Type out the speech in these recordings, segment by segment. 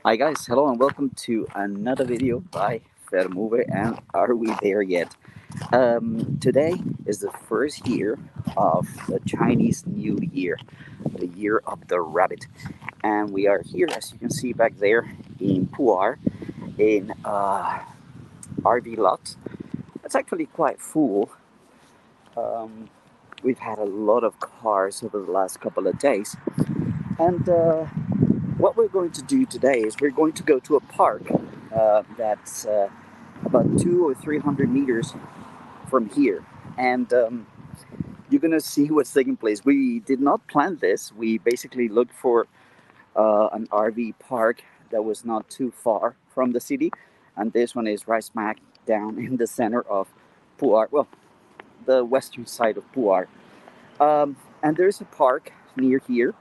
Hi guys, hello and welcome to another video by Vermove, and are we there yet? Today is the first year of the Chinese New Year, the year of the rabbit, and we are here, as you can see back there, in Pu'er, in RV lot. It's actually quite full. Um, we've had a lot of cars over the last couple of days, and what we're going to do today is we're going to go to a park that's about 200 or 300 meters from here, and you're gonna see what's taking place. We did not plan this. We basically looked for an RV park that was not too far from the city, and this one is right smack down in the center of Pu'er. Well, the western side of Pu'er. And there's a park near here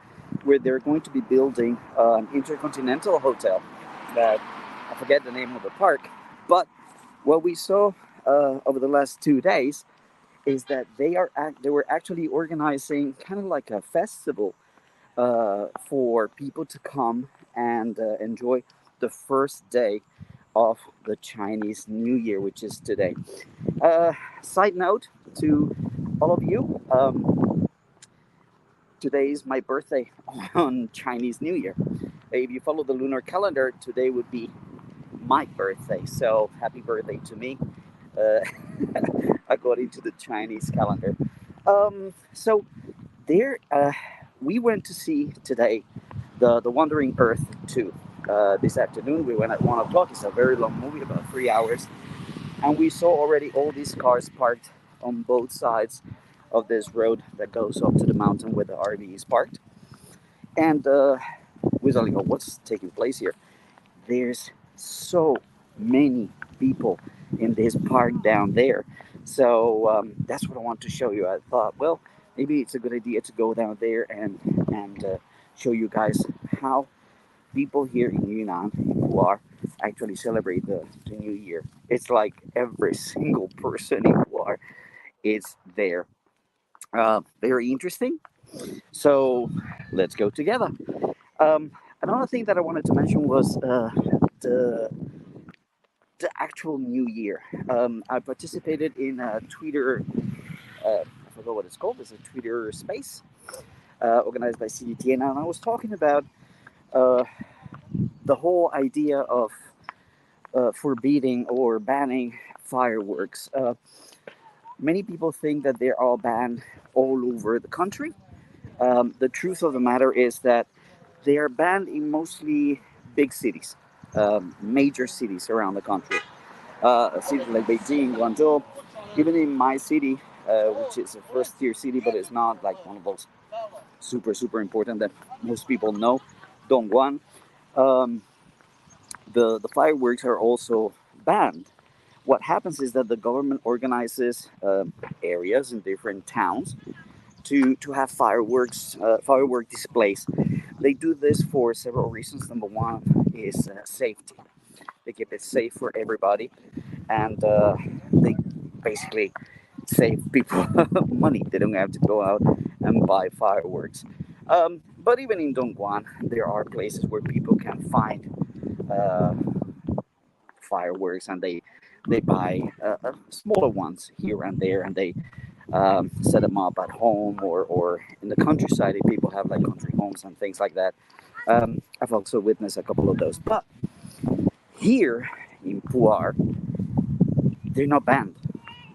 where they're going to be building an intercontinental hotel that I forget the name of the park. But what we saw over the last 2 days is that they were actually organizing kind of like a festival for people to come and enjoy the first day of the Chinese New Year, which is today. Uh, Side note to all of you. Today is my birthday on Chinese New Year. If you follow the lunar calendar, today would be my birthday. So happy birthday to me, uh, according to the Chinese calendar. So there, we went to see today the Wandering Earth 2. This afternoon we went at 1 o'clock. It's a very long movie, about 3 hours, and we saw already all these cars parked on both sides of this road that goes up to the mountain where the RV is parked. And we suddenly go, what's taking place here? There's so many people in this park down there. So that's what I want to show you. I thought, well, maybe it's a good idea to go down there and show you guys how people here in Yunnan who are actually celebrate the New Year. It's like every single person in Puar is there. Very interesting. So let's go together. Another thing that I wanted to mention was the the actual New Year. I participated in a Twitter. I forgot what it's called. It's a Twitter space organized by CDTN, and I was talking about uh, the whole idea of forbidding or banning fireworks. Many people think that they're all banned all over the country. The truth of the matter is that they are banned in mostly big cities, major cities around the country. Cities like Beijing, Guangzhou, even in my city, which is a first tier city, but it's not like one of those super important that most people know, Dongguan. Um, the fireworks are also banned. What happens is that the government organizes areas in different towns to have firework displays. They do this for several reasons. Number one is safety. They keep it safe for everybody, and they basically save people money. They don't have to go out and buy fireworks. But even in Dongguan, there are places where people can find uh, fireworks, and they buy smaller ones here and there, and they set them up at home or in the countryside if people have like country homes and things like that. I've also witnessed a couple of those. But here in Puar, they're not banned.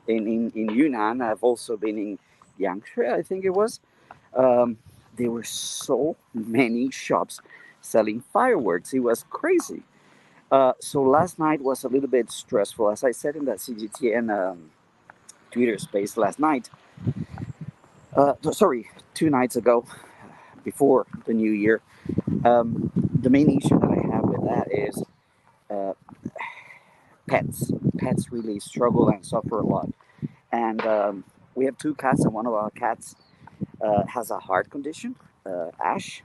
In Yunnan, I've also been in Yangshui, I think it was. Um, there were so many shops selling fireworks. It was crazy. So last night was a little bit stressful. As I said in that CGTN Twitter space last night, sorry, 2 nights ago, before the new year, the main issue that I have with that is uh, pets. Pets really struggle and suffer a lot. And we have two cats, and one of our cats has a heart condition, Ash,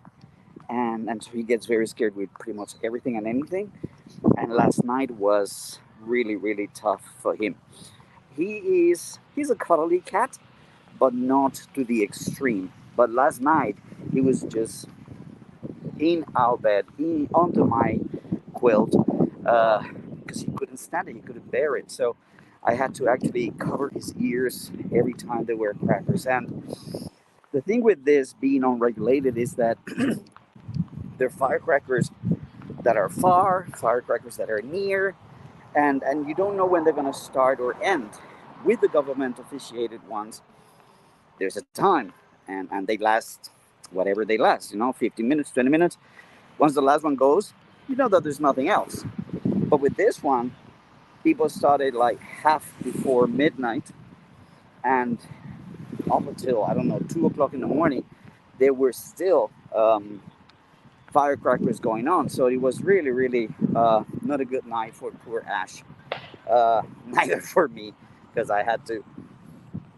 and so he gets very scared with pretty much everything and anything. And last night was really tough for him. He's a cuddly cat, but not to the extreme. But last night he was just in our bed, in onto my quilt because he couldn't stand it, he couldn't bear it. So I had to actually cover his ears every time there were crackers. And the thing with this being unregulated is that there are firecrackers that are far, firecrackers that are near, and you don't know when they're going to start or end. With the government officiated ones, there's a time, and they last whatever they last, 15 minutes, 20 minutes. Once the last one goes, you know that there's nothing else. But with this one, people started like half before midnight, and up until, I don't know, 2 o'clock in the morning, there were still firecrackers going on. So it was really, really not a good night for poor Ash. Neither for me, because I had to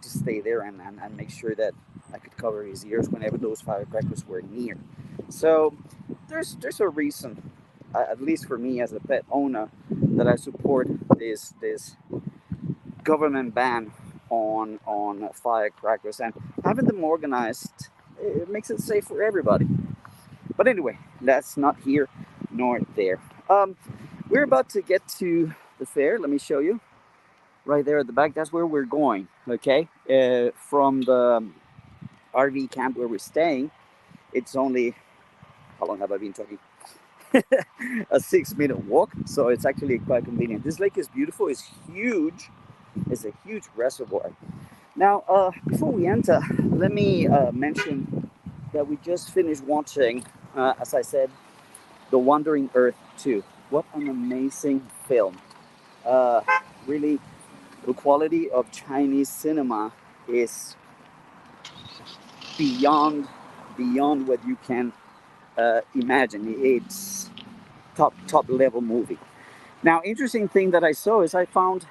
stay there and make sure that I could cover his ears whenever those firecrackers were near. So there's a reason, at least for me as a pet owner, that I support this government ban on firecrackers, and having them organized, it makes it safe for everybody. But anyway, that's not here nor there. We're about to get to the fair. Let me show you. Right there at the back, that's where we're going. Okay, from the RV camp where we're staying, it's only, how long have I been talking? A 6-minute walk, so it's actually quite convenient. This lake is beautiful. It's huge. It's a huge reservoir. Now, before we enter, let me mention that we just finished watching, as I said, The Wandering Earth 2. What an amazing film. Really, the quality of Chinese cinema is beyond what you can imagine. It's top level movie. Now, interesting thing that I saw is I found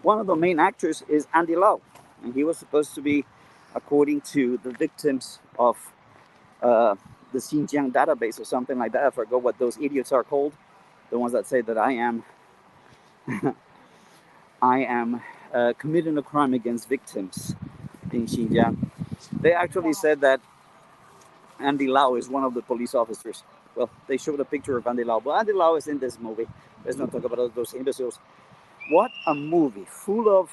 one of the main actors is Andy Lau, and he was supposed to be, according to the victims of the Xinjiang database or something like that. I forgot what those idiots are called, the ones that say that I am committing a crime against victims in Xinjiang. They actually said that Andy Lau is one of the police officers. Well, they showed a picture of Andy Lau, but Andy Lau is in this movie. Let's not talk about those imbeciles. What a movie, full of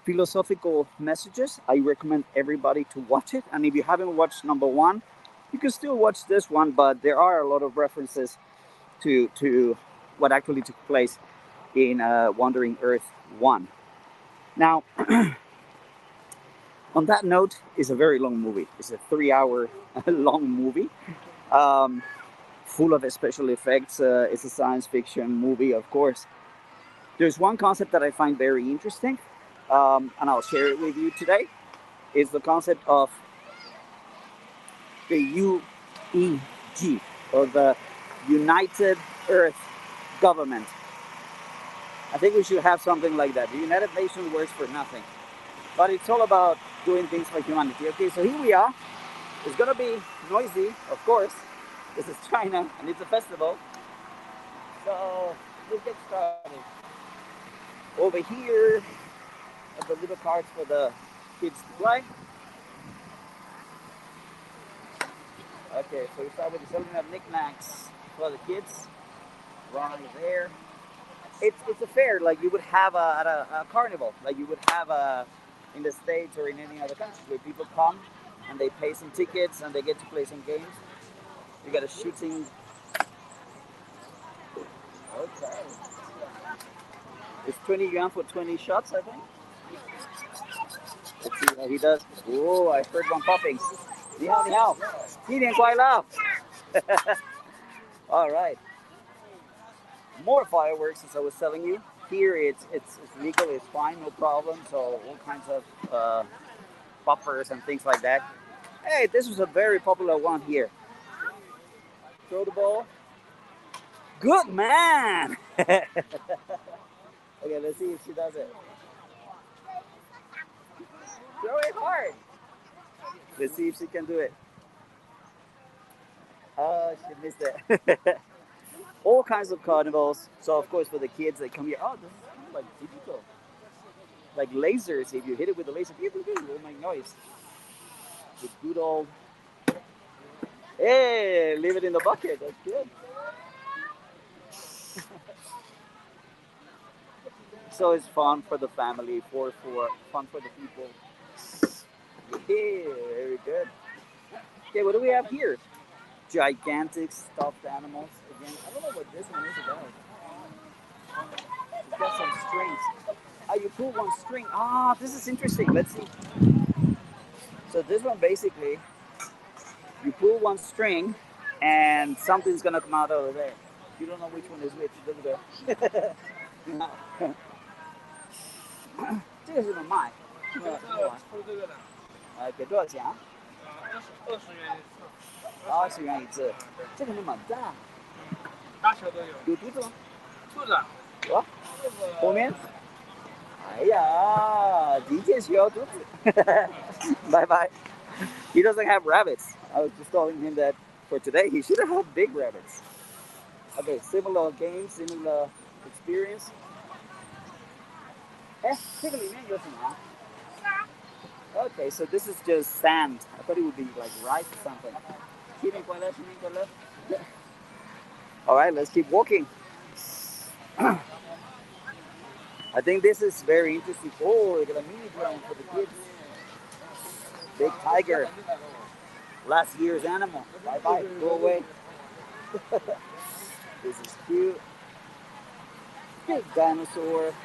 philosophical messages. I recommend everybody to watch it. And if you haven't watched number one, you can still watch this one, but there are a lot of references to what actually took place in Wandering Earth 1. Now, on that note, it's a very long movie. It's a 3-hour long movie, full of special effects. It's a science fiction movie, of course. There's one concept that I find very interesting, and I'll share it with you today. It's the concept of the UEG, or the United Earth Government. I think we should have something like that. The United Nations works for nothing, but it's all about doing things for humanity. Okay, so here we are. It's gonna be noisy, of course. This is China, and it's a festival. So let's get started. Over here are the little carts for the kids to play. Okay, so we start with the selling of knickknacks for the kids. Right there. It's a fair like you would have at a carnival, like you would have in the States or in any other country, where people come and they pay some tickets and they get to play some games. You got a shooting. Okay. It's 20 yuan for 20 shots, I think. Let's see what he does. Oh, I heard one popping. 你好，你好，新年快乐. All right. More fireworks, as I was telling you. Here it's legal, it's fine, no problem. So all kinds of poppers and things like that. Hey, this was a very popular one here. Throw the ball. Good man. Okay, let's see if she does it. Throw it hard. Let's see if she can do it. Oh, she missed it. All kinds of carnivals. So of course for the kids, they come here. Oh, this is kind of like digital, like lasers. If you hit it with a laser, it will make noise. The good old. Hey, leave it in the bucket. That's good. So it's fun for the family, for fun for the people. Yeah, very good. Okay, what do we have here? Gigantic stuffed animals. Again, I don't know what this one is about. It's got some strings. Ah, you pull one string. Ah, this is interesting. Let's see. So this one basically, you pull one string, and something's gonna come out over there. You don't know which one is which. Look at that. 这个是怎么卖？给多少钱啊？20元一只。这个蛮大。大小都有。有兔子吗？兔子。有啊。后面。哎呀，理解需要兔子。Bye bye. He doesn't have rabbits. I was just telling him that for today he should have big rabbits. Okay, similar game, similar experience. 哎，这个里面有什么？Okay, so this is just sand. I thought it would be like rice or something. All right, let's keep walking. I think this is very interesting. Oh, they got a mini drone for the kids. Big tiger. Last year's animal. Bye bye. Go away. This is cute. Big dinosaur.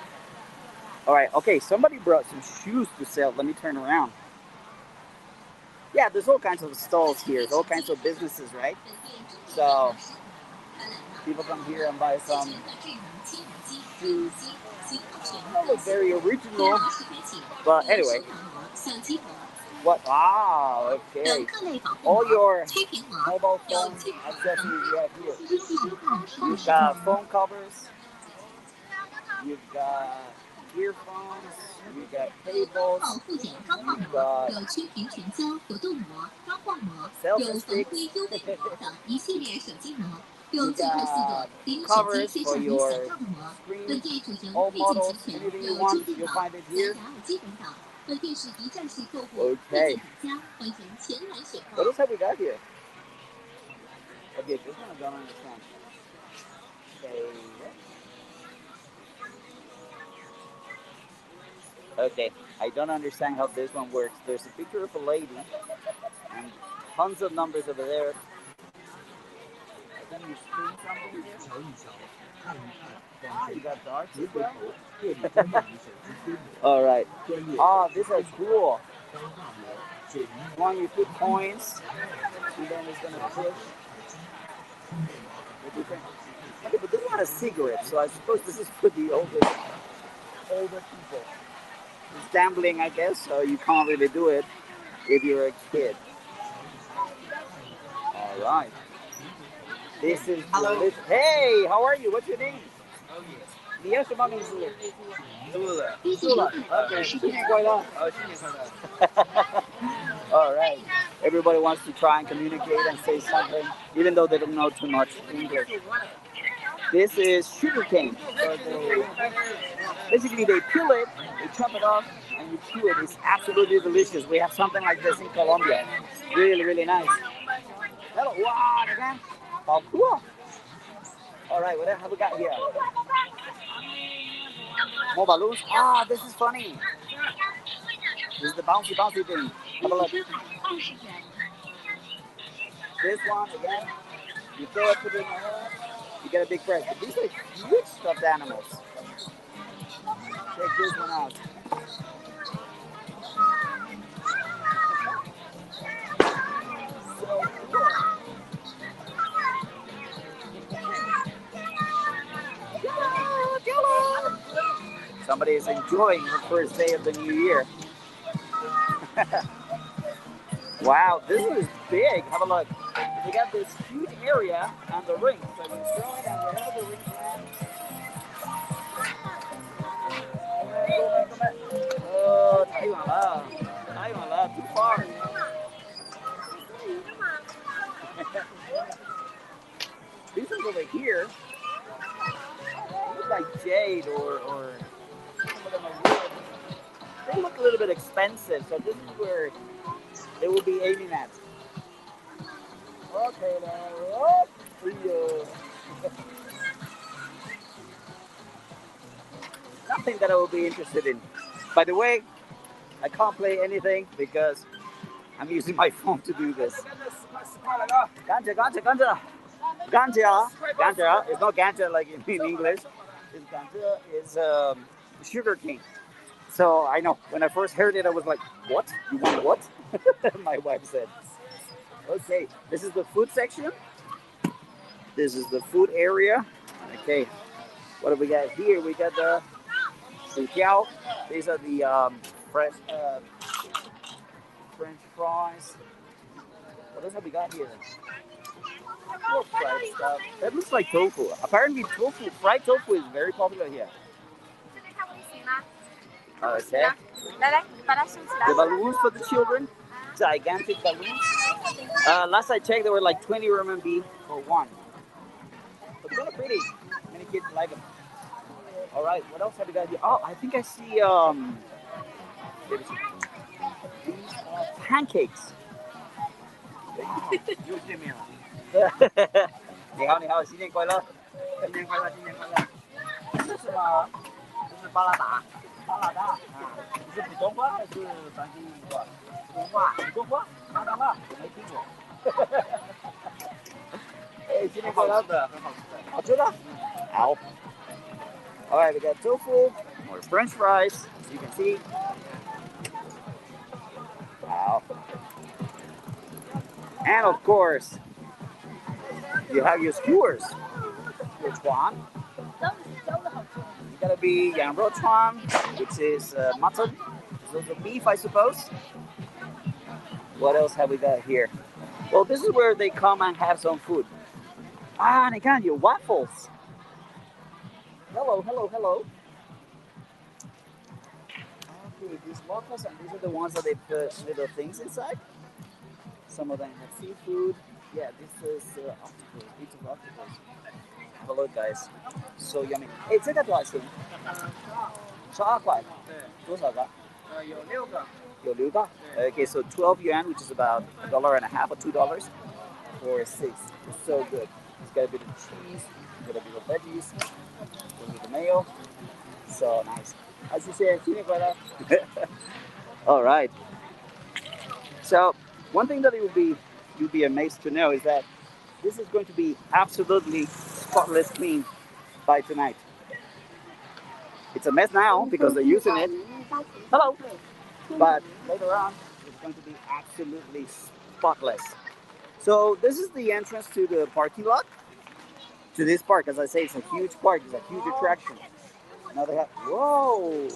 All right. Okay. Somebody brought some shoes to sell. Let me turn around. Yeah, there's all kinds of stalls here. There's all kinds of businesses, right? So people come here and buy some shoes. That look very original. But anyway. What? Ah, okay. All your mobile phone accessories you have here. You've got phone covers. You've got earphones. You've got cables. You've got selfie sticks. You've got covers for your screen. All models. Anything you want, you'll find it here. Okay. What else have we got here? Okay, this one I don't understand. Okay, I don't understand how this one works. There's a picture of a lady and tons of numbers over there. I think you screen something here. Ah, you got darts as well? All right. Ah, these are cool. One, you put coins, and then it's gonna push. Okay, but this one has cigarettes, so I suppose this is for the older people. It's gambling, I guess, so you can't really do it if you're a kid. All right. This is delicious. Hey, how are you? What's your name? 你叫什么名字？住了。Okay, 新年快乐。新年快乐。All right. Everybody wants to try and communicate and say something, even though they don't know too much English. This is sugarcane. So basically, they peel it, they chop it off, and you chew it. It's absolutely delicious. We have something like this in Colombia. Really, really nice. Hello. Wow, again. How cool. All right, what have we got here? More balloons. Ah, this is funny. This is the bouncy, bouncy thing. Have a look. This one, again, you throw it, put it in your hand, you get a big prize. But these are huge stuffed animals. Check this one out. So cool. Somebody is enjoying the first day of the new year. Wow, this one is big. Have a look. We got this huge area and the ring. So you throw it and wherever the ring lands. Oh, 太远了，太远了 too far. These ones over here look like jade or some of them are wood. They look a little bit expensive, so this is where they will be aiming at. Okay, now, something that I will be interested in. By the way, I can't play anything because I'm using my phone to do this. Ganja, ganja, ganja. Ganja, ganja. It's not ganja like in English. It's ganja is sugar cane. So I know when I first heard it, I was like, "What? You want what?" My wife said. Okay, this is the food section. This is the food area. Okay, what do we got here? We got the Xiao. These are the French fries. What else have we got here? More fried stuff. That looks like tofu. Apparently, tofu, fried tofu is very popular here. Okay. The balloons for the children, gigantic balloons. Last I checked, they were like 20 RMB for one. But they're pretty. Many kids like them. All right, what else have we got here? Oh, I think I see these pancakes. Wow. 你好，新年快乐！新年快乐！这是巴拉达，巴拉达，普通话还是山西话？普通话，普通话，你没听过？哎，新年快乐！好吃的。好。All right, we got tofu, more French fries, as you can see. Wow. And of course, you have your skewers. Your chuan. It's gotta be yanro chuan, which is mutton. It's also beef, I suppose. What else have we got here? Well, this is where they come and have some food. Ah, and again, your waffles. Hello, hello, hello. Okay, these waffles, and these are the ones that they put little things inside. Some of them have seafood. Yeah, this is octopus, bits of octopus. Hello, guys. So yummy. Hey, 这个多少钱？12块。多少个？有6个。Okay, so 12 yuan, which is about $1.50 or $2 for 6. It's so good. It's got a bit of cheese, got a bit of veggies, goes with the mayo. So nice. As you say, all right. So one thing that you'll be amazed to know is that this is going to be absolutely spotless clean by tonight. It's a mess now because they're using it. Hello. But later on, it's going to be absolutely spotless. So this is the entrance to the parking lot. To this park, as I say, it's a huge park. It's a huge attraction. Now they have, whoa!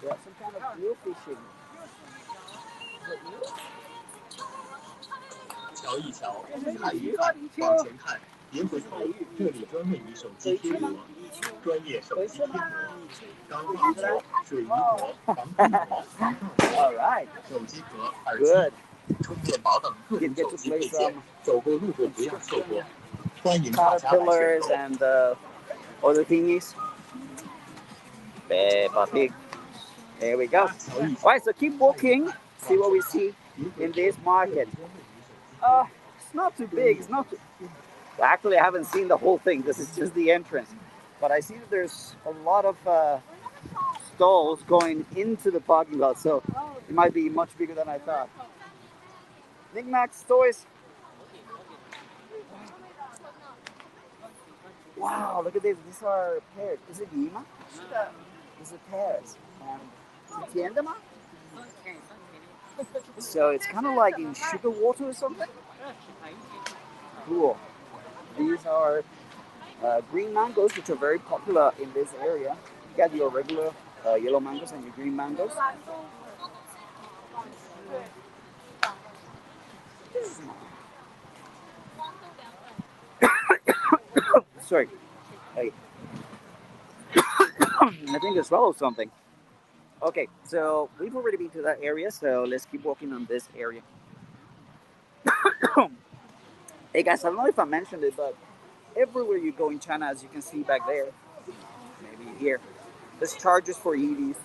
They have some kind of eel fishing. 瞧一瞧，这是海鱼，往前看，沿河水里专为你手机贴膜，专业手机贴膜，钢化膜、水泥膜、防喷膜、防烫膜。All right. 手机壳、耳机、充电宝等各种手机，走过路过不要错过。欢迎大家来选购。And other thingies. Peppa Pig. There we go. All right, so keep walking. See what we see in this market. It's not too big. It's not too... Well, actually, I haven't seen the whole thing. This is just the entrance. But I see that there's a lot of stalls going into the parking lot, so it might be much bigger than I thought. Knickknacks, toys. Wow, look at this. These are pears. Is it Lima? These are pears. So it's kind of like in sugar water or something. Cool. These are green mangoes, which are very popular in this area. You got your regular yellow mangoes and your green mangoes. Sorry. Hey. I think I swallowed something. Okay, so we've already been to that area, so let's keep walking on this area. Hey guys, I don't know if I mentioned it, but everywhere you go in China, as you can see back there, maybe here, there's charges for EVs.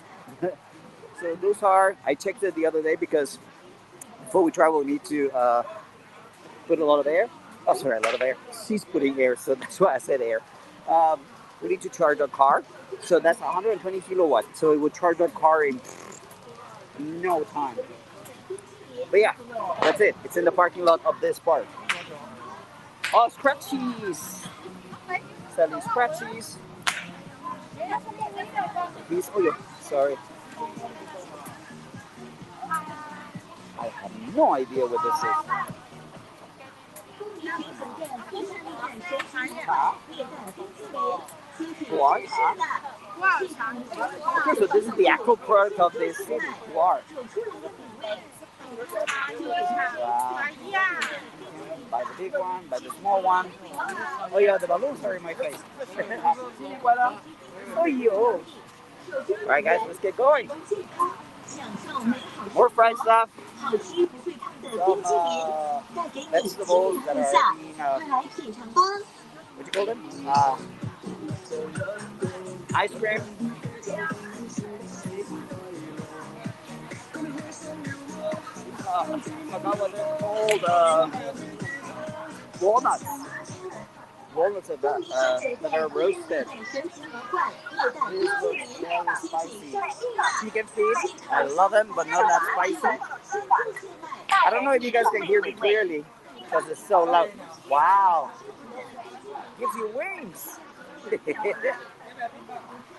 So those are, I checked it the other day because before we travel, we need to put a lot of air. Oh, sorry, a lot of air. She's putting air, so that's why I said air. we need to charge our car. So that's 120 kilowatts. So it would charge our car in no time. But yeah, that's it. It's in the parking lot of this park. Oh, scratchies! Selling scratchies. These, oh yeah, sorry. I have no idea what this is. Guar? Okay, so this is the actual product of this city, guar. Buy the big one, buy the small one. Oh yeah, the balloons are in my face. Oh yo. Alright guys, let's get going. More fried stuff. Some vegetables that are being, what you call them? Ice cream. I forgot what they're called. Walnuts. Walnuts that are roasted. This looks very spicy. Chicken feet. I love them, but not that spicy. I don't know if you guys can hear me clearly because it's so loud. Wow. Gives you wings.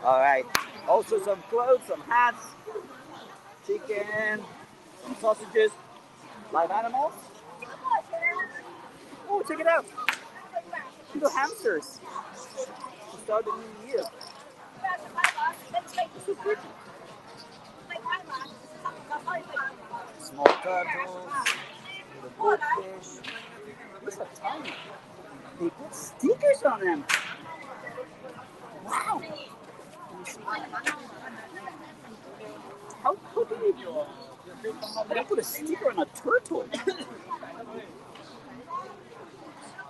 All right. Also some clothes, some hats, chicken, some sausages, live animals. Oh, check it out. Little hamsters to start the new year. So pretty. Small turtles, little goldfish. These are tiny. They put stickers on them. Wow. How do they put a sticker on a turtle?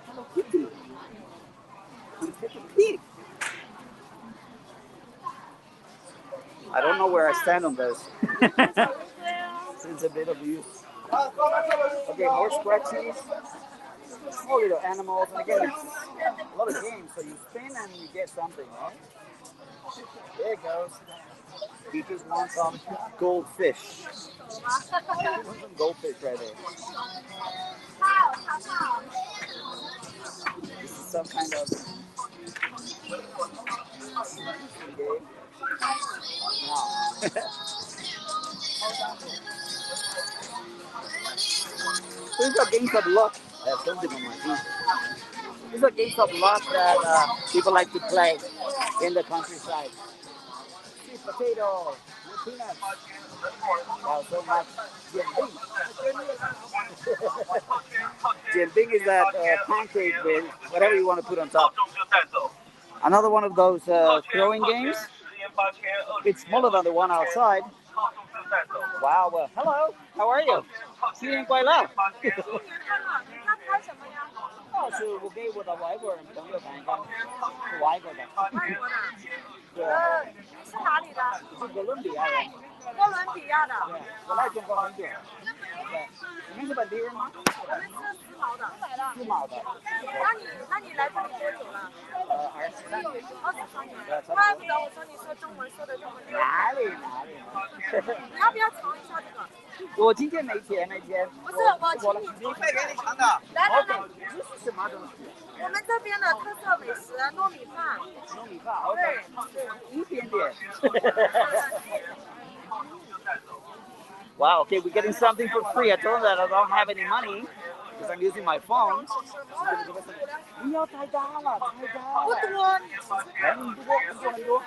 Hello Kitty. Pig. I don't know where I stand on those. It's a bit of use. Okay, more scratchies. Small little animals. And again, it's a lot of games. So you spin and you get something, right? There it goes. You just want some goldfish. Some goldfish right there. This is some kind of game. Wow. These are games of luck. I have something on my feet. These are games of luck that people like to play in the countryside. Sweet potato, peanuts. Wow, so much. Jianbing. Jianbing is that pancake with whatever you want to put on top. Another one of those throwing games. It's smaller than the one outside. Wow. Hello. How are you? 新年快乐。哦，是我给我的外国人朋友看一看，是外国的。对。你是哪里的？是哥伦比亚人。哥伦比亚的。对，我来中国很久。对，你们是本地人吗？我们是时髦的。时髦的。那你来这里多久了？23年。23年。怪不得我说你说中文说的这么溜。哪里？你要不要尝一下这个？我今天没钱。不是，我请你。免费给你尝的。来。这是什么东西？我们这边的特色美食糯米饭。糯米饭，对，一点点。Wow, okay, we're getting something for free. I told them that I don't have any money because I'm using my phone. 不要太大了，太大了。不多，很多。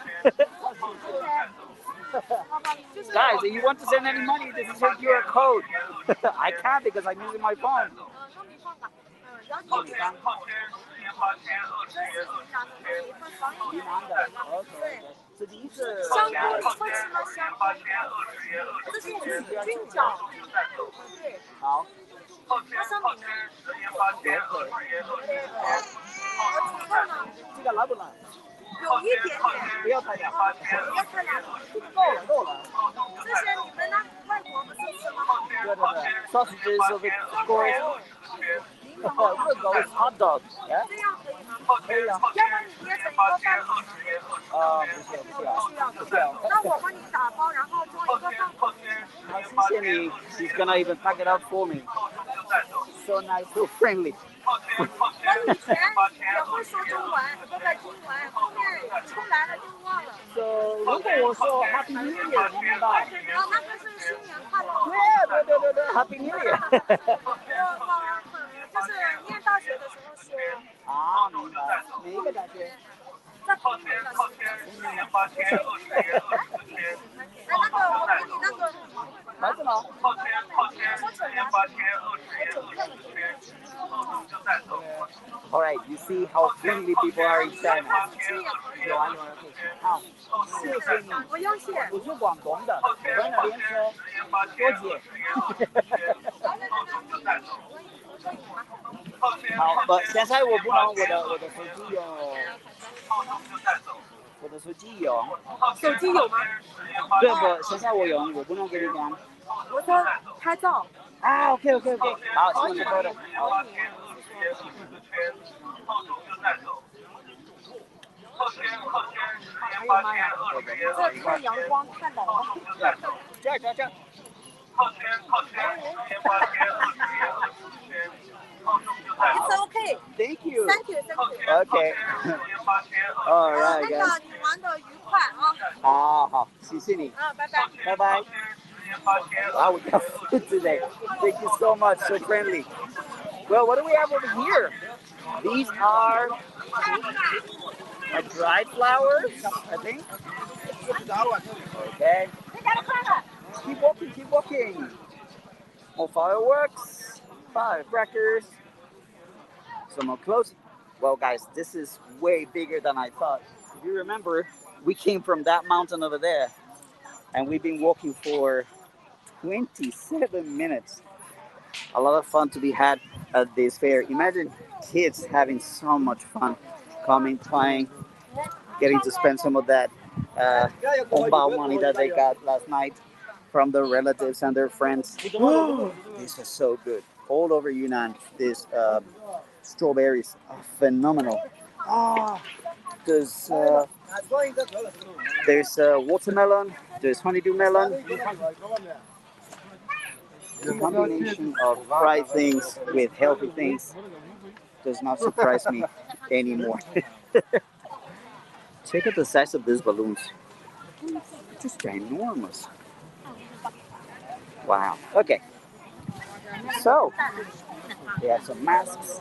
Guys, if you want to send any money, this is your QR code. I can't because I'm using my phone. 糯米饭。云南的 ，OK。是第一次。香菇你会吃吗？香菇。这是菌饺。对。好。那上面呢？也可以。我看了。这个辣不辣？有一点点。不要太辣。不要太辣。够了。这些你们那外国不是吃吗？对。Sausages of course. 热狗 is hot dog. Yeah. 这样可以吗？可以啊。要不然你也整一个饭饼吗？不需要，不需要。不需要。那我帮你打包，然后装一个饭饼。好，谢谢你。She's gonna even pack it up for me. So nice, so friendly. 我以前也会说中文，不英文，后面出来了就忘了。So 如果我说 Happy New Year，你明白？哦，那个是新年快乐。对，Happy New Year。我就是念大学的时候说。啊，明白。哪一个大学？在同一个大学。那个我给你那个。孩子吗？All right, you see how friendly people are in China. 有啊，好，谢谢你。不用谢。我是广东的，我在那边说多姐。好，现在我不能，我的手机有，我的手机有。手机有吗？对不？现在我有，我不能给你讲。我说拍照。啊，OK，好，谢谢哥的。哎呀妈呀！这太阳光太冷了。这。It's okay. Thank you. Thank you. Okay. All right, 那 guys. 个你玩的愉快啊。好，谢谢你。拜拜。拜拜。Wow, we got food today. Thank you so much. So friendly. Well, what do we have over here? These are dried flowers, I think. Okay. Keep walking. More fireworks, firecrackers, some more clothes. Well, guys, this is way bigger than I thought. If you remember, we came from that mountain over there, and we've been walking for 27 minutes. A lot of fun to be had at this fair. Imagine kids having so much fun, coming, playing, getting to spend some of that hongbao money that they got last night from their relatives and their friends. This is so good. All over Yunnan, these strawberries are phenomenal. There's watermelon, there's honeydew melon. The combination of fried things with healthy things does not surprise me anymore. Check out the size of these balloons. Just ginormous. Wow. Okay. So, they have some masks,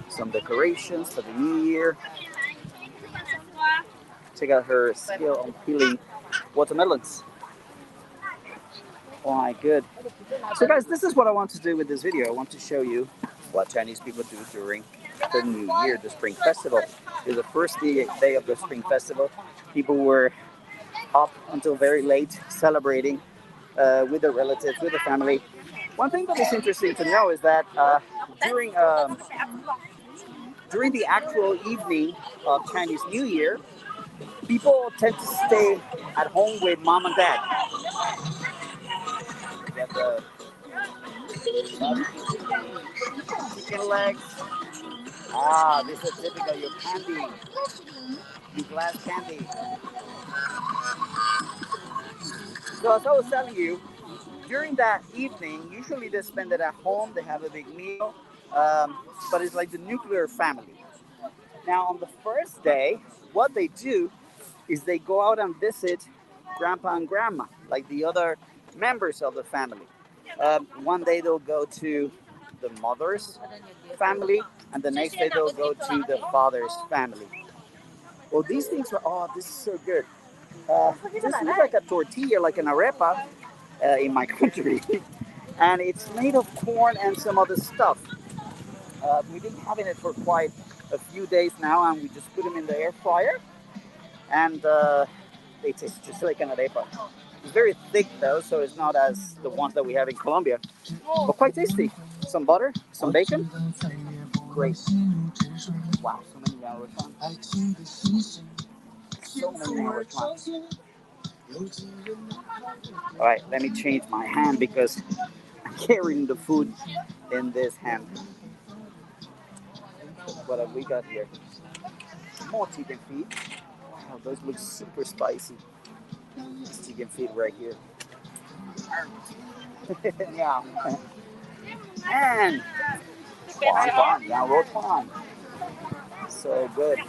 some decorations for the new year. Check out her skill on peeling watermelons. Oh my good. So guys, this is what I want to do with this video. I want to show you what Chinese people do during the New Year, the Spring Festival. It's the first day of the Spring Festival. People were up until very late celebrating with their relatives, with the family. One thing that is interesting to know is that during the actual evening of Chinese New Year, people tend to stay at home with mom and dad. We have the chicken legs. This is typical your candy, your glass candy. So as I was telling you, during that evening, usually they spend it at home. They have a big meal, but it's like the nuclear family. Now on the first day, what they do is they go out and visit grandpa and grandma, like the other members of the family. One day they'll go to the mother's family, and the next day they'll go to the father's family. Well, these things are, this is so good. This looks like a tortilla, like an arepa in my country. And it's made of corn and some other stuff. We've been having it for quite a few days now, and we just put them in the air fryer. And they taste just like an arepa. It's very thick though, so it's not as the ones that we have in Colombia, but quite tasty. Some butter, some bacon. Great. Wow, so many yellow. So many yellow. All right, let me change my hand because I'm carrying the food in this hand. What have we got here? More chicken feet. Wow, those look super spicy. This chicken feet right here. Yeah. And Yang Rou so good.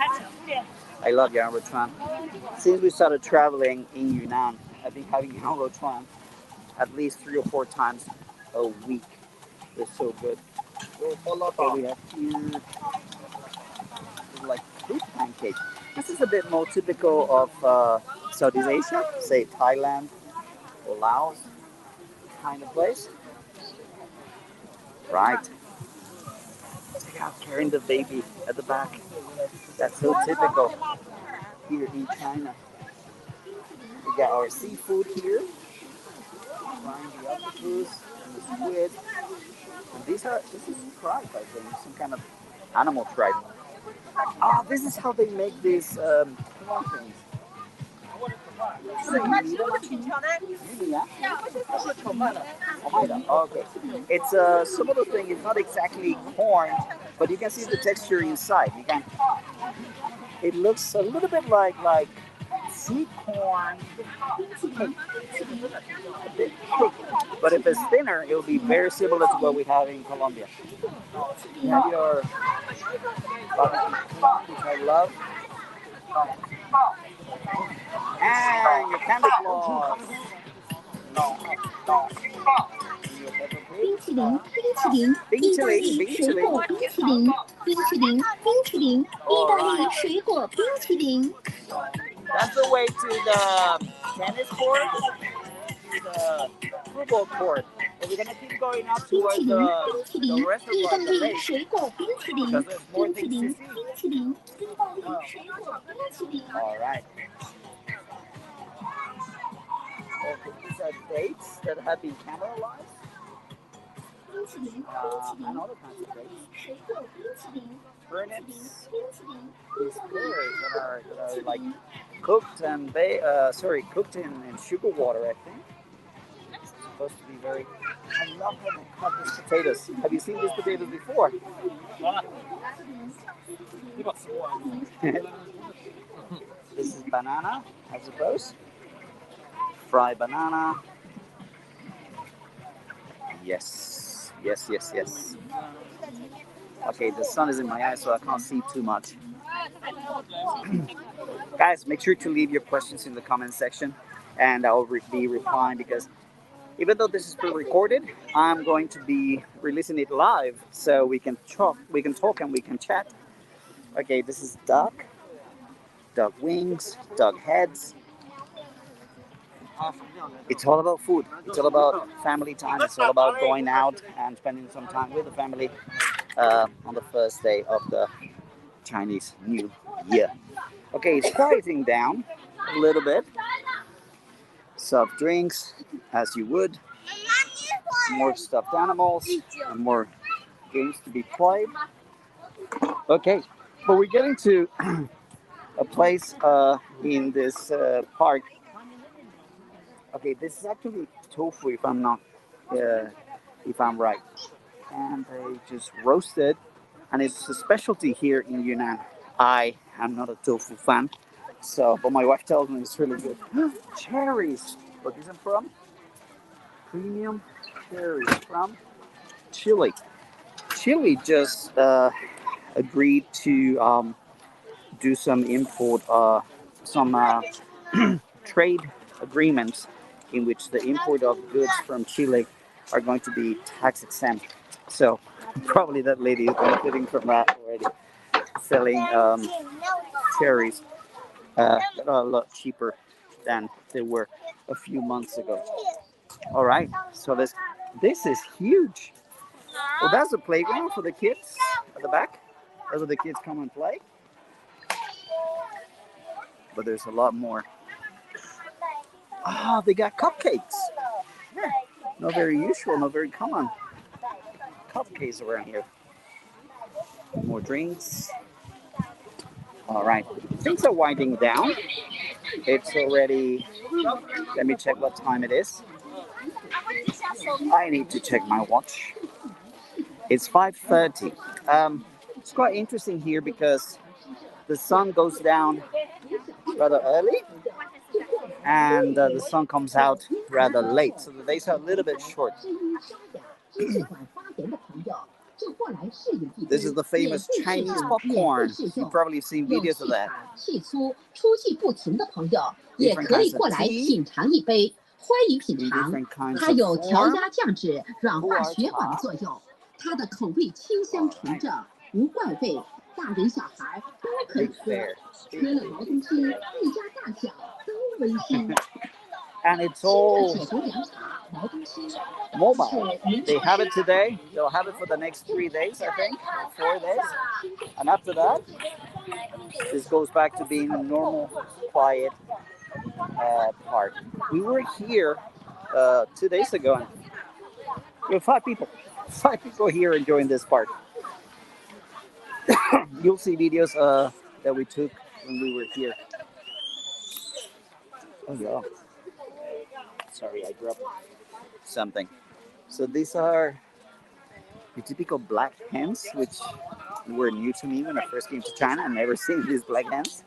I love Yang Rou. Since we started traveling in Yunnan, I've been having Yang Rou at least 3 or 4 times a week. They're so good. Okay, we have here like fruit pancake. This is a bit more typical of Southeast Asia, say Thailand or Laos kind of place. Right. Check out carrying the baby at the back. That's so typical here in China. We got our seafood here, frying the octopus and the squid. And this is tripe, I think, some kind of animal tripe. Ah, this is how they make these corn things. Okay. It's some of the thing is not exactly corn, but you can see the texture inside. You can. It looks a little bit like sweet corn cake, a bit thick. But if it's thinner, it will be very similar to what we have in Colombia. You have your barbecue corn, which I love, and your candy floss. 冰淇淋，冰淇淋，冰淇淋，冰淇淋，冰淇淋，意大利水果冰淇淋。 That's the way to the tennis court, to the football court. And we're gonna keep going out towards the restaurant, the lake, because there's more things to see. All right. Okay, these are dates that have been caramelized. And other kinds of dates. Turnips. These pears that are like cooked and cooked in sugar water, I think. It's supposed to be very. I love how they cut these potatoes. Have you seen these potatoes before? This is banana, I suppose. Fried banana. Yes, yes, yes, yes. Okay, the sun is in my eyes, so I can't see too much. Guys, make sure to leave your questions in the comment section, and I'll be replying because even though this is pre-recorded, I'm going to be releasing it live, so we can talk, and we can chat. Okay, this is duck wings, duck heads. It's all about food. It's all about family time. It's all about going out and spending some time with the family on the first day of the Chinese New Year. Okay, it's quieting down a little bit. Soft drinks, as you would. More stuffed animals and more games to be played. Okay, but we're getting to a place in this park. Okay, this is actually tofu, if I'm right, and they just roast it, and it's a specialty here in Yunnan. I am not a tofu fan, but my wife tells me it's really good. Cherries. What is it from? Premium cherries from Chile. Chile just agreed to do some trade agreements in which the import of goods from Chile are going to be tax exempt. So probably that lady is benefiting from that already, selling cherries that are a lot cheaper than they were a few months ago. All right, so this is huge. Well, that's a playground for the kids at the back. That's where the kids come and play. But there's a lot more. Ah, they got cupcakes. Yeah. Not very usual, not very common. Cupcakes around here. More drinks. All right, things are winding down. It's already. Let me check what time it is. I need to check my watch. It's 5:30. It's quite interesting here because the sun goes down rather early and the sun comes out rather late, so the days are a little bit short. This is the famous Chinese popcorn. You've probably seen videos of that. Different kinds of tea, in different kinds of form. Big fair. And it's all mobile. They have it today. They'll have it for the next 3 days, I think, or 4 days. And after that, this goes back to being a normal, quiet park. We were here 2 days ago, and there were 5 people. 5 people here enjoying this park. You'll see videos that we took when we were here. Oh yeah. Sorry, I dropped something. So these are the typical black hens, which were new to me when I first came to China. I've never seen these black hens.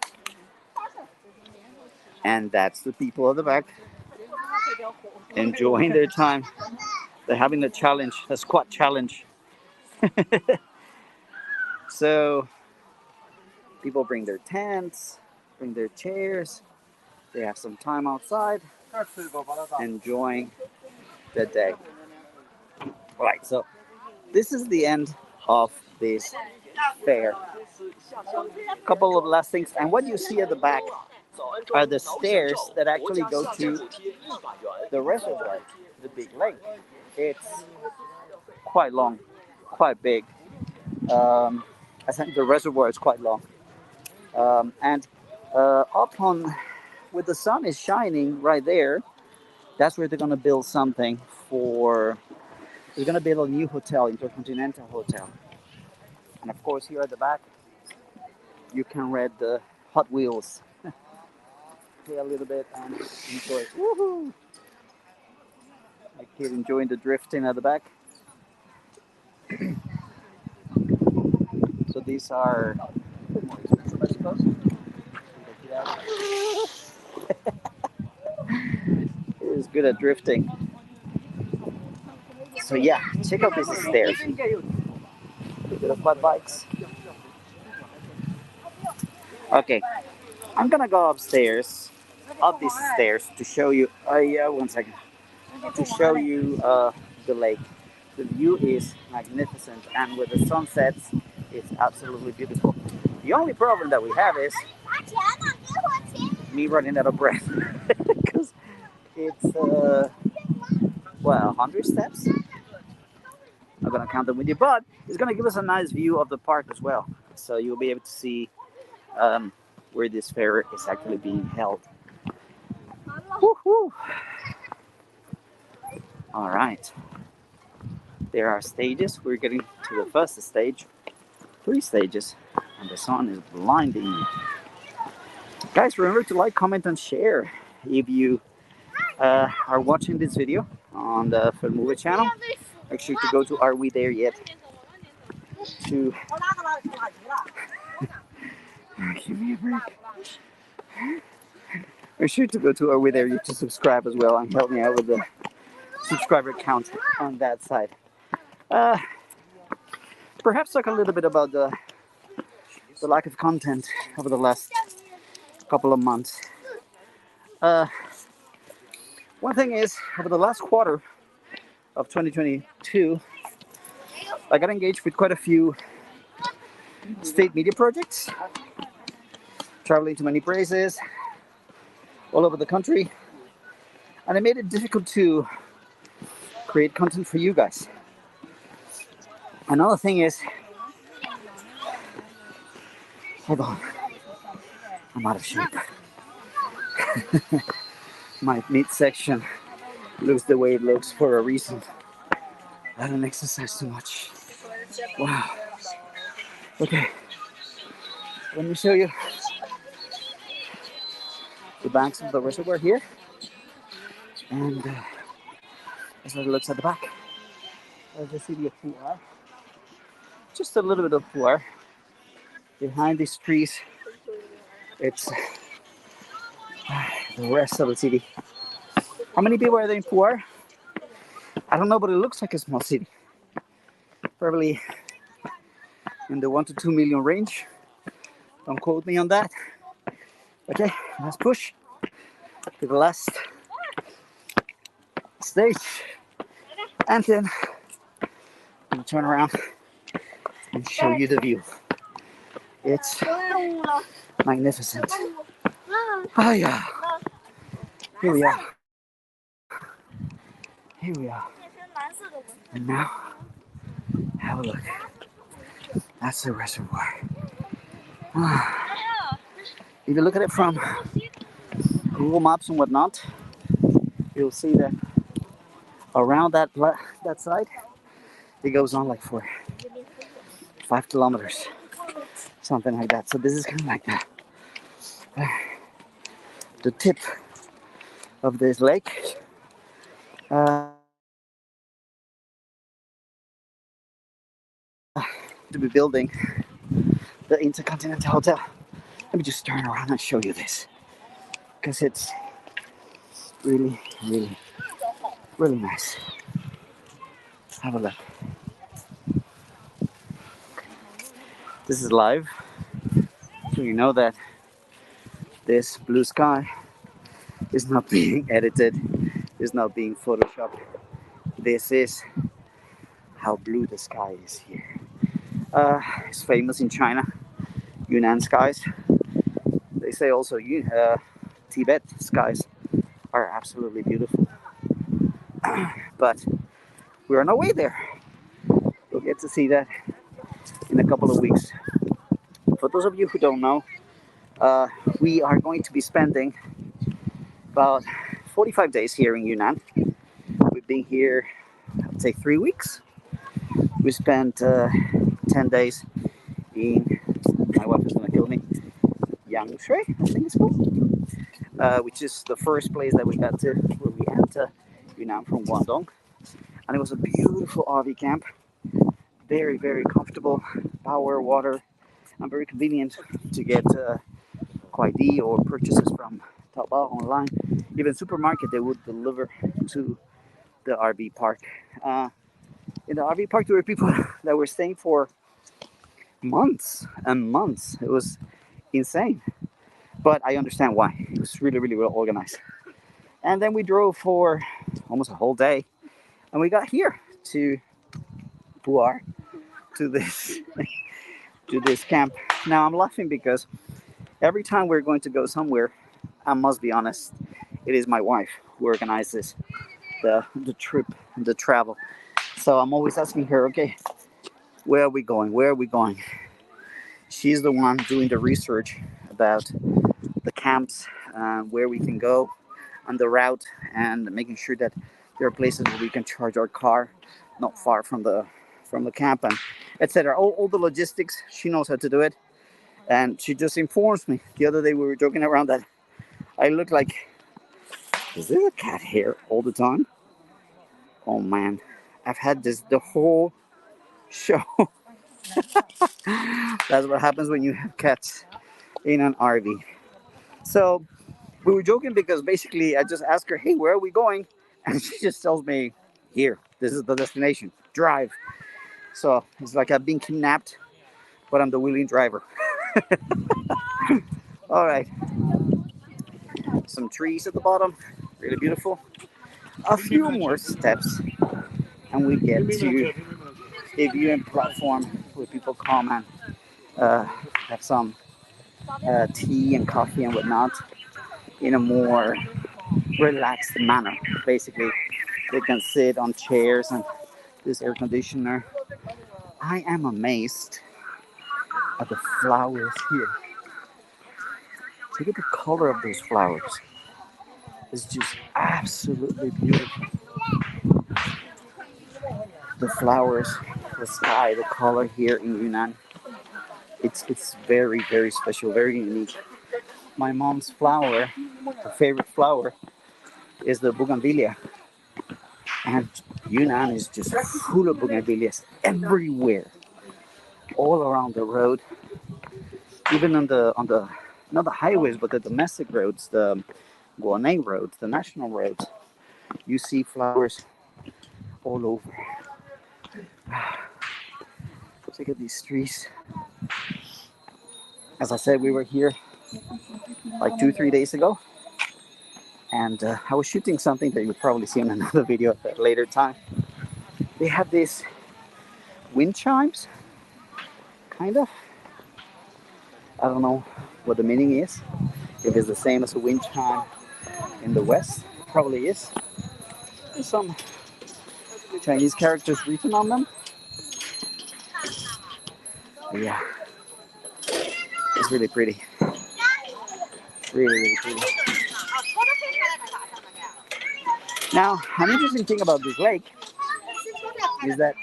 And that's the people at the back enjoying their time. They're having a challenge, a squat challenge. So people bring their tents, bring their chairs. They have some time outside, enjoying the day. All right, so this is the end of this fair. A couple of last things, and what you see at the back are the stairs that actually go to the reservoir, the big lake. It's quite long, quite big. I think the reservoir is quite long. And up on, where the sun is shining right there, that's where they're going to build something for, they're going to build a new hotel, Intercontinental Hotel. And of course, here at the back, you can ride the Hot Wheels. Play a little bit and enjoy. Woohoo! My kid enjoying the drifting at the back. So these are more expensive, I suppose. He's good at drifting. So yeah, check out these stairs. A bit of flat bikes. Okay, I'm gonna go upstairs, up these stairs to show you. Yeah, 1 second. To show you the lake. The view is magnificent, and with the sun sets, it's absolutely beautiful. The only problem that we have is me running out of breath because it's 100 steps. I'm gonna count them with you, but it's gonna give us a nice view of the park as well. So you'll be able to see where this fair is actually being held. Woo-hoo. All right. There are stages. We're getting to the first stage. 3 stages, and the sun is blinding me. Guys, remember to like, comment, and share if you are watching this video on the Filmove channel. Make sure to go to Are We There Yet? To give me a break. Make sure to go to Are We There Yet to subscribe as well and help me out with the subscriber count on that side. Perhaps talk a little bit about the lack of content over the last couple of months. One thing is, over the last quarter of 2022, I got engaged with quite a few state media projects, traveling to many places all over the country, and it made it difficult to create content for you guys. Another thing is, hold on, I'm out of shape. My midsection looks the way it looks for a reason. I don't exercise too much. Wow. Okay, let me show you the banks of the reservoir here, and that's what it looks at the back. There's the city of Pu'er. Just a little bit of Pu'er. Behind these trees, it's the rest of the city. How many people are there in Puar? I don't know, but it looks like a small city. Probably in the 1 to 2 million range. Don't quote me on that. Okay, let's push to the last stage. And then we'll turn around and show you the view. It's magnificent. Oh yeah. Here we are. Here we are. And now, have a look. That's the reservoir. If you look at it from Google Maps and whatnot, you'll see that around that side, it goes on like for 5 kilometers, something like that. So this is kind of like the tip of this lake. To be building the Intercontinental Hotel. Let me just turn around and show you this, because it's really, really, really nice. Have a look. This is live, so you know that this blue sky is not being edited, is not being photoshopped. This is how blue the sky is here. It's famous in China, Yunnan skies. They say also Tibet skies are absolutely beautiful. But we're on our way there. You'll get to see that in a couple of weeks. For those of you who don't know, we are going to be spending about 45 days here in Yunnan. We've been here, I would say 3 weeks. We spent 10 days in, my wife is going to kill me, Yangshui, I think it's called, which is the first place that we got to, where we enter Yunnan from Guangdong. And it was a beautiful RV camp, very, very comfortable, power, water, and very convenient to get Kuaidi or purchases from Taobao online. Even supermarket, they would deliver to the RV park. In the RV park, there were people that were staying for months and months. It was insane, but I understand why. It was really, really well organized. And then we drove for almost a whole day, and we got here to Puar, to this to this camp. Now I'm laughing because every time we're going to go somewhere, I must be honest, it is my wife who organizes the trip, the travel. So I'm always asking her, okay, where are we going? Where are we going? She's the one doing the research about the camps, where we can go on the route, and making sure that there are places where we can charge our car not far from the camp, and etc. All the logistics, she knows how to do it. And she just informs me. The other day we were joking around that I look like, is there a cat here all the time? Oh man, I've had this the whole show. That's what happens when you have cats in an RV. So we were joking because basically I just asked her, hey, where are we going? And she just tells me, here, this is the destination, drive. So it's like I've been kidnapped, but I'm the willing driver. All right. Some trees at the bottom, really beautiful. A few more steps, and we get to a viewing platform where people come and have some tea and coffee and whatnot in a more relaxed manner. Basically, they can sit on chairs and this air conditioner. I am amazed at the flowers here. Look at the color of those flowers. It's just absolutely beautiful. The flowers, the sky, the color here in Yunnan. It's very, very special, very unique. My mom's flower, her favorite flower, is the bougainvillea. And Yunnan is just full of bougainvilleas everywhere, all around the road. Even on the not the highways, but the domestic roads, the Guanay roads, the national roads, you see flowers all over. Look at these trees. As I said, we were here like 2-3 days ago, and I was shooting something that you'll probably see in another video at a later time. They have these wind chimes, kind of. I don't know what the meaning is. If it's the same as a wind chime in the West, probably is. There's some Chinese characters written on them. But yeah, it's really pretty. Really, really pretty. Now, an interesting thing about this lake is that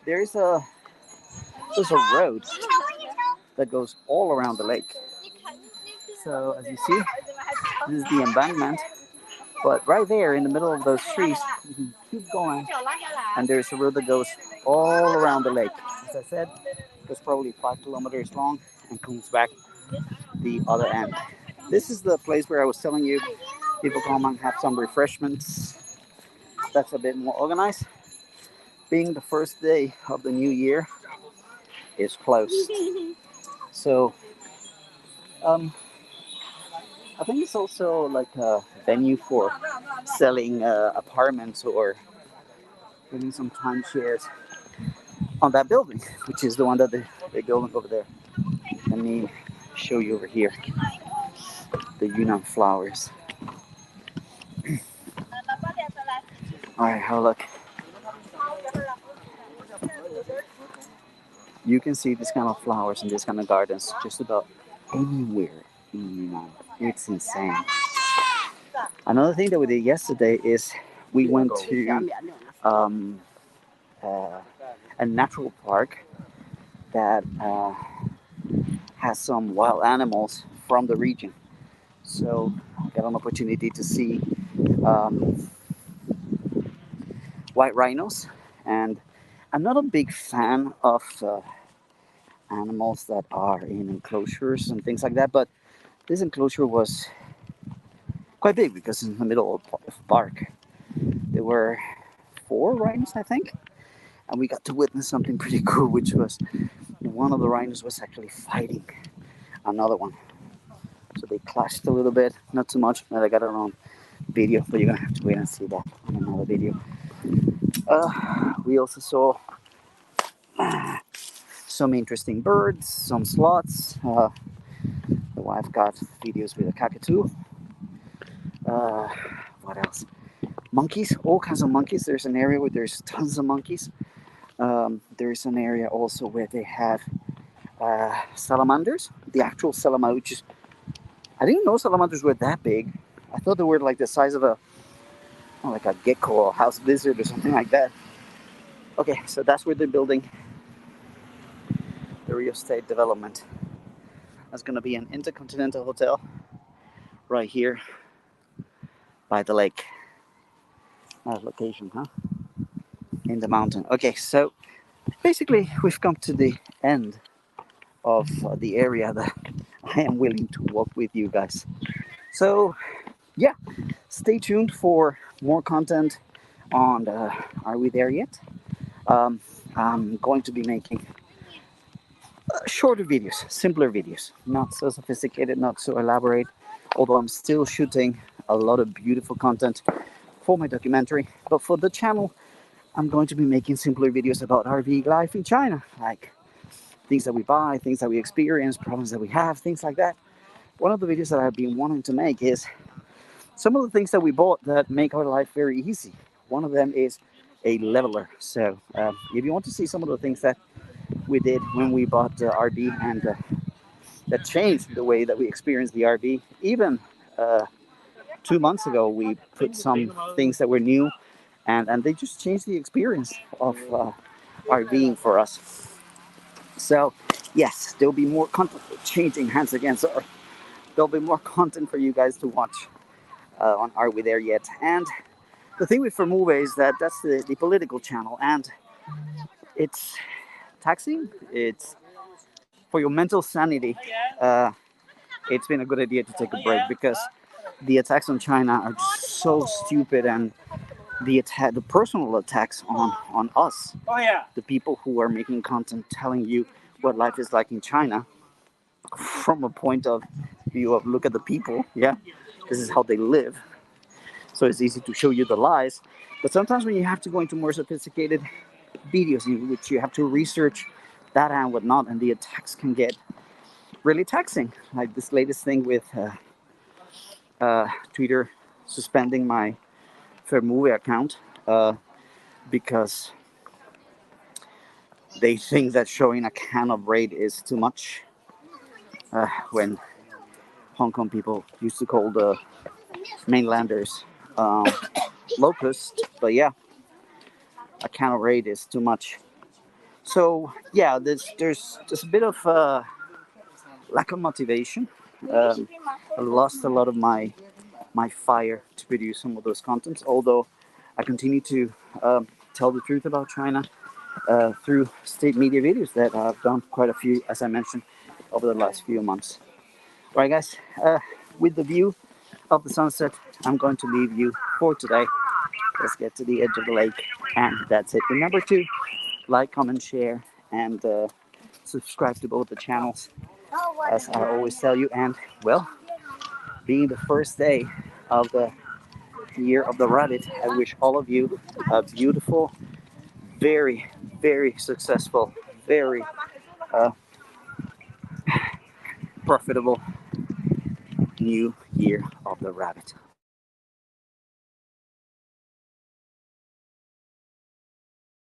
there's a road that goes all around the lake. So as you see, this is the embankment. But right there in the middle of those trees, you can keep going, and there's a road that goes all around the lake. As I said, it's probably 5 kilometers long and comes back the other end. This is the place where I was telling you people come and have some refreshments. That's a bit more organized. Being the first day of the new year, it's closed. So I think it's also like a venue for selling apartments or getting some timeshares on that building, which is the one that they're building over there. Let me show you over here the Yunnan flowers. All right, have a look. You can see this kind of flowers and this kind of gardens just about anywhere in Yunnan. It's insane. Another thing that we did yesterday is we went to a natural park that has some wild animals from the region. So I got an opportunity to see white rhinos, and I'm not a big fan of animals that are in enclosures and things like that, but this enclosure was quite big because it's in the middle of a park. There were 4 rhinos, I think, and we got to witness something pretty cool, which was one of the rhinos was actually fighting another one. So they clashed a little bit, not too much, but I got it on video, but you're gonna have to wait and see that on another video. We also saw some interesting birds, some sloths. The wife got videos with a cockatoo. What else? Monkeys, all kinds of monkeys. There's an area where there's tons of monkeys. There's an area also where they have salamanders, the actual salamanders, which is, I didn't know salamanders were that big. I thought they were like the size of like a gecko or house lizard or something like that. Okay, so that's where they're building the real estate development. That's going to be an intercontinental hotel right here by the lake. Nice location, huh? In the mountain. Okay, so basically we've come to the end of the area that I am willing to walk with you guys. So yeah, stay tuned for more content on Are We There Yet? I'm going to be making shorter videos, simpler videos, not so sophisticated, not so elaborate, although I'm still shooting a lot of beautiful content for my documentary. But for the channel, I'm going to be making simpler videos about RV life in China, like things that we buy, things that we experience, problems that we have, things like that. One of the videos that I've been wanting to make is some of the things that we bought that make our life very easy. One of them is a leveler. So if you want to see some of the things that we did when we bought the RV and that changed the way that we experienced the RV, even 2 months ago we put some things that were new and they just changed the experience of RVing for us. So yes, there'll be more content. Changing hands again, so there'll be more content for you guys to watch on Are We There Yet? And the thing with Formube is that that's the political channel, and it's taxing, it's for your mental sanity, it's been a good idea to take a break, because the attacks on China are just so stupid, and the personal attacks on us, the people who are making content telling you what life is like in China, from a point of view of look at the people, yeah, this is how they live. So it's easy to show you the lies, but sometimes when you have to go into more sophisticated videos in which you have to research data and whatnot, and the attacks can get really taxing. Like this latest thing with Twitter suspending my Fair Movie account because they think that showing a can of raid is too much, when Hong Kong people used to call the mainlanders locusts. But yeah, a can of raid is too much. So yeah, there's just a bit of lack of motivation. I lost a lot of my fire to produce some of those contents, although I continue to tell the truth about China through state media videos that I've done quite a few, as I mentioned, over the last few months. All right, guys, with the view of the sunset, I'm going to leave you for today. Let's get to the edge of the lake, and that's it. Remember to like, comment, share, and subscribe to both the channels, as I always tell you. And well, being the first day of the year of the rabbit, I wish all of you a beautiful, very, very successful, very profitable new year of the rabbit.